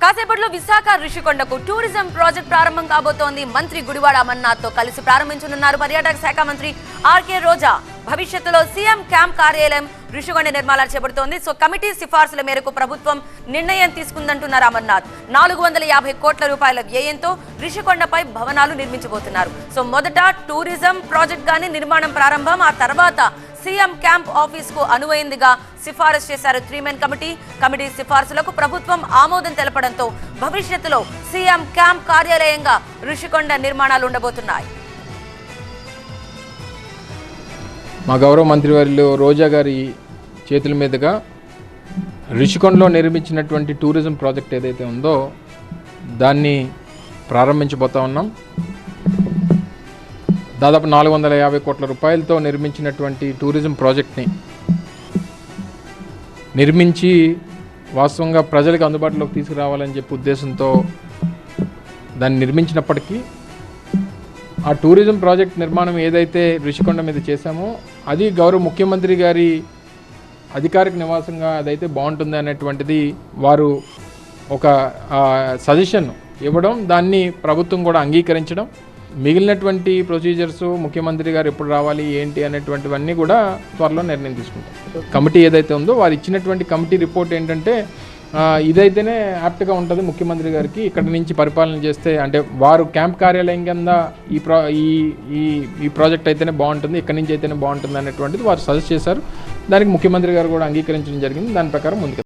కాసేపట్లో Visakha రిషికొండకు tourism project ప్రారంభం కాబోతోంది. మంత్రి గుడివాడ అమర్నాథ్ తో కలిసి ప్రారంభించనున్నారు పర్యాటక శాఖ మంత్రి ఆర్కే రోజా. భవిష్యత్తులో సీఎం క్యాంప్ కార్యాలయం రిషికొండ నిర్మాణాలు చేపడుతోంది. సో కమిటీ సిఫార్సుల మేరకు ప్రభుత్వం నిర్ణయం తీసుకుందంటున్నారు అమర్నాథ్. 450 కోట్ల రూపాయల వ్యయంతో రిషికొండపై భవనాలు నిర్మించబోతున్నారు. సో మొదట టూరిజం ప్రాజెక్ట్ గానీ నిర్మాణం ప్రారంభం, ఆ తర్వాత సీఎం క్యాంప్ ఆఫీస్ కు అనువైందిగా సిఫారసు చేశారు 3 కమిటీ సిఫార్సులకు ప్రభుత్వం ఆమోదం తెలపడంతో భవిష్యత్తులో సీఎం క్యాంప్ కార్యాలయంగా రిషికొండ నిర్మాణాలు ఉండబోతున్నాయి. మా గౌరవ మంత్రివర్యులు రోజా గారి చేతుల మీదుగా రిషికొండలో నిర్మించినటువంటి టూరిజం ప్రాజెక్ట్ ఏదైతే ఉందో దాన్ని ప్రారంభించబోతా ఉన్నాం. దాదాపు 450 కోట్ల రూపాయలతో నిర్మించినటువంటి టూరిజం ప్రాజెక్ట్ని నిర్మించి వాస్తవంగా ప్రజలకు అందుబాటులోకి తీసుకురావాలని చెప్పి ఉద్దేశంతో దాన్ని నిర్మించినప్పటికీ ఆ టూరిజం ప్రాజెక్ట్ నిర్మాణం ఏదైతే రిషికొండ మీద చేశామో అది గౌరవ ముఖ్యమంత్రి గారి అధికారిక నివాసంగా అదైతే బాగుంటుంది అనేటువంటిది వారు ఒక సజెషన్ ఇవ్వడం, దాన్ని ప్రభుత్వం కూడా అంగీకరించడం, మిగిలినటువంటి ప్రొసీజర్స్ ముఖ్యమంత్రి గారు ఎప్పుడు రావాలి ఏంటి అనేటువంటివన్నీ కూడా త్వరలో నిర్ణయం తీసుకుంటాం. కమిటీ ఏదైతే ఉందో వారు ఇచ్చినటువంటి కమిటీ రిపోర్ట్ ఏంటంటే ఇదైతేనే యాప్ట్గా ఉంటుంది ముఖ్యమంత్రి గారికి ఇక్కడి నుంచి పరిపాలన చేస్తే, అంటే వారు క్యాంప్ కార్యాలయం కింద ఈ ప్రాజెక్ట్ అయితేనే బాగుంటుంది, ఇక్కడి నుంచి అయితేనే బాగుంటుంది అనేటువంటిది వారు సజెస్ట్ చేశారు. దానికి ముఖ్యమంత్రి గారు కూడా అంగీకరించడం జరిగింది. దాని ప్రకారం ముందుకు